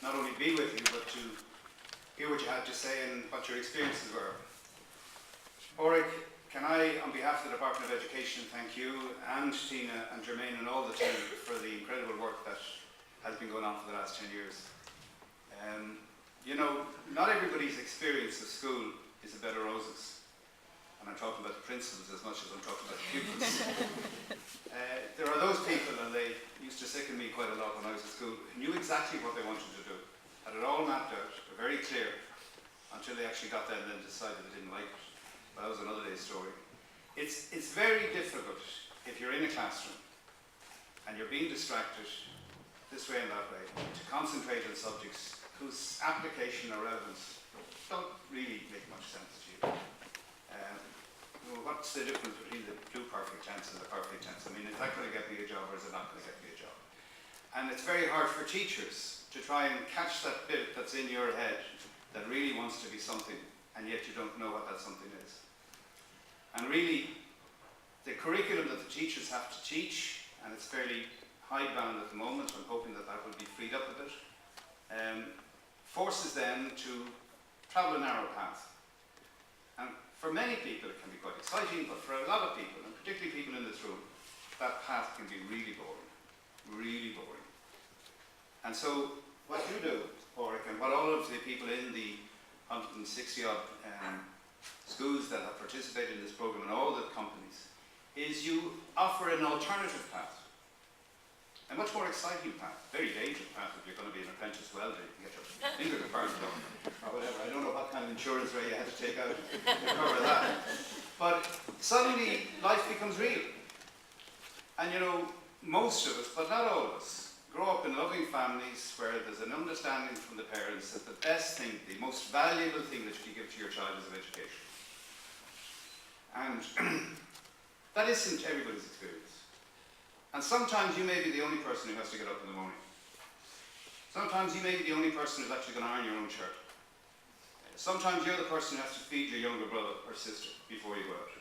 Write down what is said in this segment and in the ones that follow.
not only be with you, but to hear what you had to say and what your experiences were. Ulrich, can I, on behalf of the Department of Education, thank you and Tina and Jermaine and all the team for the incredible work that has been going on for the last 10 years. You know, not everybody's experience of school is a bed of roses. And I'm talking about the principals as much as I'm talking about the pupils. There are those people, and they used to sicken me quite a lot when I was at school, who knew exactly what they wanted to do, had it all mapped out, were very clear, until they actually got there and then decided they didn't like it. But that was another day's story. It's very difficult if you're in a classroom and you're being distracted this way and that way to concentrate on subjects whose application or relevance don't really make much sense to you. What's the difference between the blue perfect tense and the perfect tense? I mean, is that going to get me a job or is it not going to get me a job? And it's very hard for teachers to try and catch that bit that's in your head that really wants to be something, and yet you don't know what that something is. And really, the curriculum that the teachers have to teach, and it's fairly hidebound at the moment, I'm hoping that that will be freed up a bit, forces them to travel a narrow path. And for many people it can be quite exciting, but for a lot of people, and particularly people in this room, that path can be really boring, really boring. And so what you do, Ulrich, and what all of the people in the 160 odd schools that have participated in this program and all the companies, is you offer an alternative path. A much more exciting path, very dangerous path if you're going to be an apprentice welder. You can get your fingers apart or whatever. I don't know what kind of insurance rate you had to take out to cover that. But suddenly life becomes real. And you know, most of us, but not all of us, grow up in loving families where there's an understanding from the parents that the best thing, the most valuable thing that you can give to your child is an education. And that isn't everybody's experience. And sometimes you may be the only person who has to get up in the morning. Sometimes you may be the only person who's actually going to iron your own shirt. Sometimes you're the person who has to feed your younger brother or sister before you go out.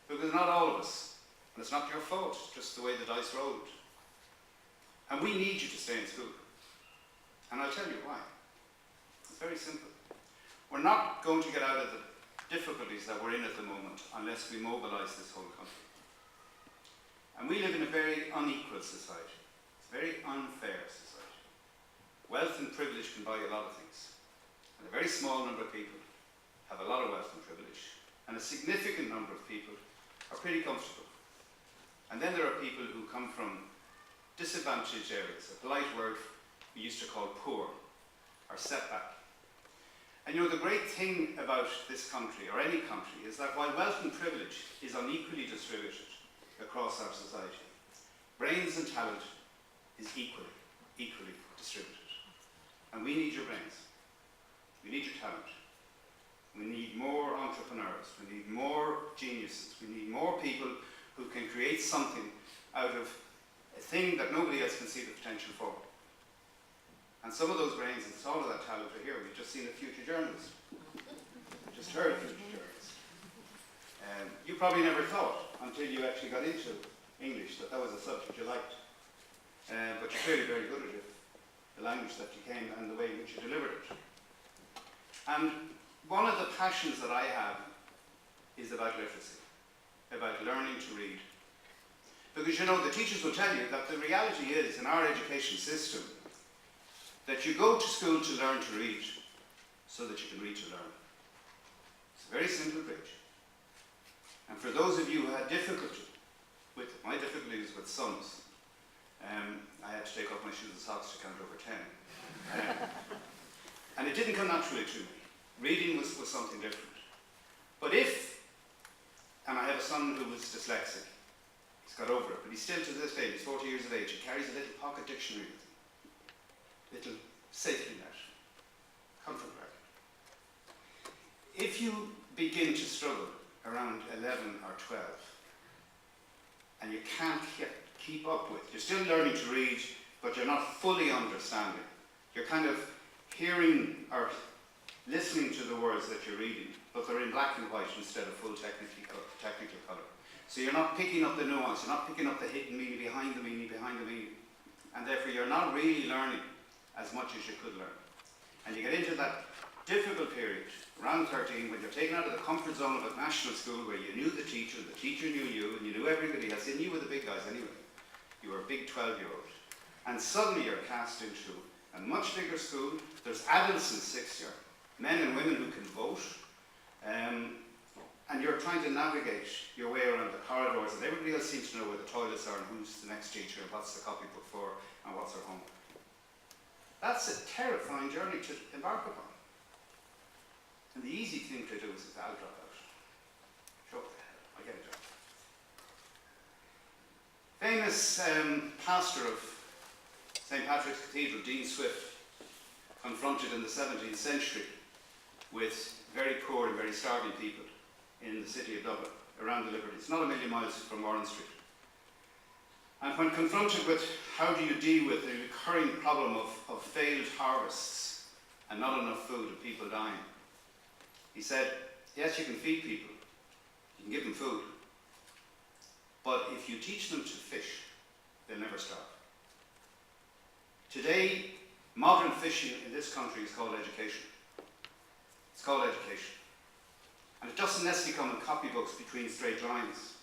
Because not all of us, and it's not your fault, it's just the way the dice rolled. And we need you to stay in school. And I'll tell you why. It's very simple. We're not going to get out of the difficulties that we're in at the moment unless we mobilise this whole country. And we live in a very unequal society. It's a very unfair society. Wealth and privilege can buy you a lot of things. And a very small number of people have a lot of wealth and privilege. And a significant number of people are pretty comfortable. And then there are people who come from disadvantaged areas, a polite word we used to call poor, or setback. And you know, the great thing about this country, or any country, is that while wealth and privilege is unequally distributed across our society, brains and talent is equally distributed. And we need your brains. We need your talent. We need more entrepreneurs. We need more geniuses. We need more people who can create something out of a thing that nobody else can see the potential for. And some of those brains and all of that talent are here. We've just seen a future journalist. Just heard a future journalist. You probably never thought, until you actually got into English, that that was a subject you liked. But you're clearly very good at it, the language that you came and the way in which you delivered it. And one of the passions that I have is about literacy, about learning to read. Because you know, the teachers will tell you that the reality is, in our education system, that you go to school to learn to read so that you can read to learn. It's a very simple bridge. And for those of you who had difficulty with it, my difficulty is with sums. I had to take off my shoes and socks to count over 10. And it didn't come naturally to me. Reading was something different. But if, and I have a son who was dyslexic, he's got over it, but he's still to this day, he's 40 years of age, he carries a little pocket dictionary with him. Little safety net, comfort bracket. If you begin to struggle around 11 or 12, and you can't keep up with, you're still learning to read, but you're not fully understanding. You're kind of hearing or listening to the words that you're reading, but they're in black and white instead of full technical colour. So you're not picking up the nuance, you're not picking up the hidden meaning behind the meaning behind the meaning. And therefore you're not really learning as much as you could learn. And you get into that difficult period, around 13, when you're taken out of the comfort zone of a national school where you knew the teacher knew you, and you knew everybody else, and you were the big guys anyway. You were a big 12-year-old. And suddenly you're cast into a much bigger school. There's adults in sixth year, men and women who can vote, and you're trying to navigate your way around the corridors, and everybody else seems to know where the toilets are and who's the next teacher and what's the copybook for and what's their homework. That's a terrifying journey to embark upon. And the easy thing to do is I'll drop out. Sure, I'll get a job. Famous pastor of St. Patrick's Cathedral, Dean Swift, confronted in the 17th century with very poor and very starving people in the city of Dublin, around the Liberties, not a million miles from Warren Street. And when confronted with how do you deal with the recurring problem of failed harvests and not enough food and people dying, he said, yes, you can feed people, you can give them food, but if you teach them to fish, they'll never starve. Today, modern fishing in this country is called education. It's called education. And it doesn't necessarily come in copybooks between straight lines.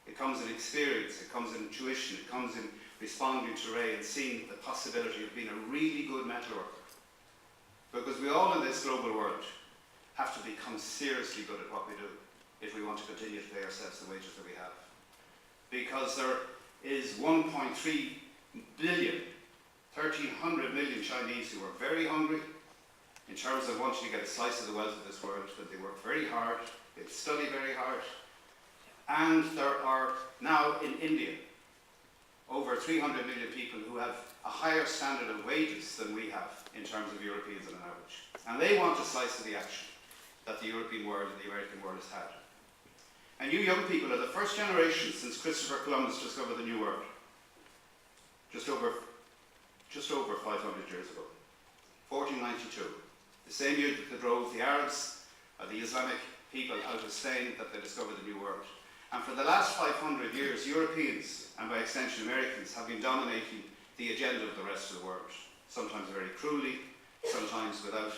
It comes in experience, it comes in intuition, it comes in responding to Ray and seeing the possibility of being a really good metal worker. Because we all in this global world have to become seriously good at what we do if we want to continue to pay ourselves the wages that we have. Because there is 1.3 billion, 1,300 million Chinese who are very hungry in terms of wanting to get a slice of the wealth of this world, that they work very hard, they study very hard. And there are now in India over 300 million people who have a higher standard of wages than we have in terms of Europeans on an average. And they want a slice of the action that the European world and the American world has had. And you young people are the first generation since Christopher Columbus discovered the New World, just over 500 years ago, 1492. The same year that they drove the Arabs, the Islamic people out of Spain, that they discovered the New World. And for the last 500 years, Europeans, and by extension Americans, have been dominating the agenda of the rest of the world, sometimes very cruelly, sometimes without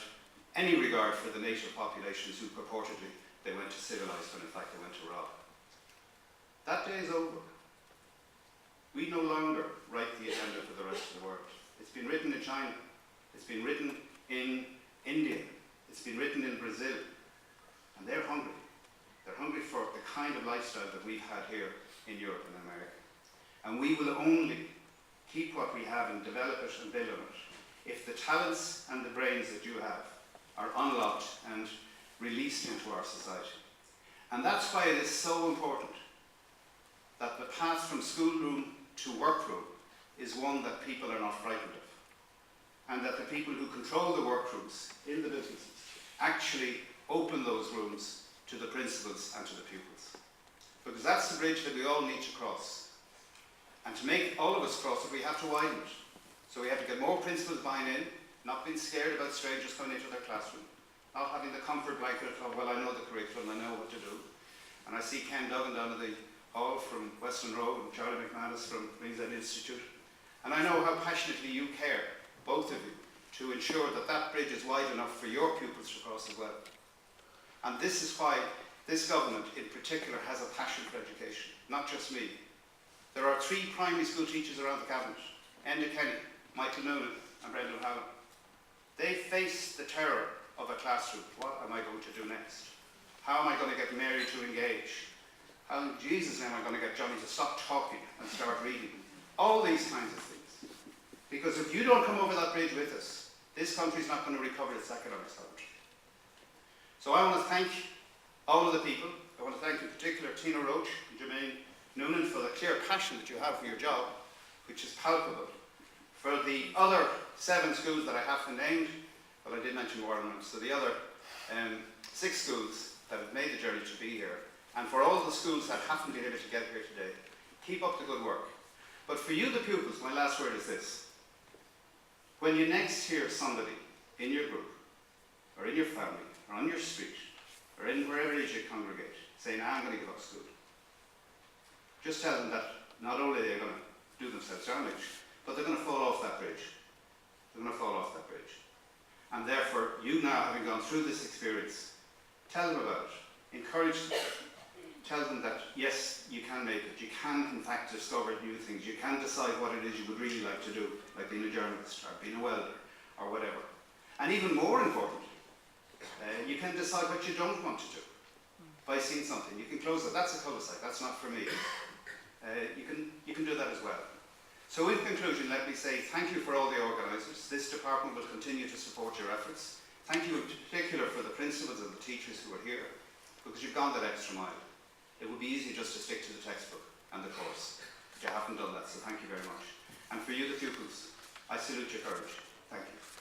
any regard for the native populations who purportedly they went to civilize, when in fact they went to rob. That day is over. We no longer write the agenda for the rest of the world. It's been written in China, it's been written in India, it's been written in Brazil, and they're hungry. They're hungry for the kind of lifestyle that we've had here in Europe and America. And we will only keep what we have and develop it and build on it if the talents and the brains that you have are unlocked and released into our society. And that's why it is so important that the path from schoolroom to workroom is one that people are not frightened of. And that the people who control the workrooms in the businesses actually open those rooms to the principals and to the pupils. Because that's the bridge that we all need to cross. And to make all of us cross it, we have to widen it. So we have to get more principals buying in, not being scared about strangers coming into their classroom, not having the comfort blanket of, well, I know the curriculum, I know what to do. And I see Ken Duggan down at the hall from Western Road and Charlie McManus from Ringsend Institute. And I know how passionately you care, both of you, to ensure that that bridge is wide enough for your pupils to cross as well. And this is why this government in particular has a passion for education, not just me. There are 3 primary school teachers around the cabinet, Enda Kenny, Michael Noonan and Brendan O'Halloran. They face the terror of a classroom. What am I going to do next? How am I going to get Mary to engage? How in Jesus' name am I going to get Johnny to stop talking and start reading? All these kinds of things. Because if you don't come over that bridge with us, this country's not going to recover its economic standard. So I want to thank all of the people. I want to thank in particular Tina Roach and Jermaine Noonan for the clear passion that you have for your job, which is palpable. For the other 7 schools that I haven't named, well, I did mention Warren, so the other 6 schools that have made the journey to be here, and for all the schools that haven't been able to get here today, keep up the good work. But for you, the pupils, my last word is this. When you next hear somebody in your group, or in your family, or on your street, or in wherever it is you congregate, saying, I'm going to give up school, just tell them that not only are they going to do themselves damage, but they're going to fall off that bridge. They're going to fall off that bridge. And therefore, you now, having gone through this experience, tell them about it. Encourage them. Tell them that, yes, you can make it. You can, in fact, discover new things. You can decide what it is you would really like to do, like being a journalist or being a welder or whatever. And even more importantly, you can decide what you don't want to do by seeing something. You can close it. That's a cul-de-sac. That's not for me. You can do that as well. So in conclusion, let me say thank you for all the organisers. This department will continue to support your efforts. Thank you in particular for the principals and the teachers who are here, because you've gone that extra mile. It would be easy just to stick to the textbook and the course, but you haven't done that, so thank you very much. And for you, the pupils, I salute your courage. Thank you.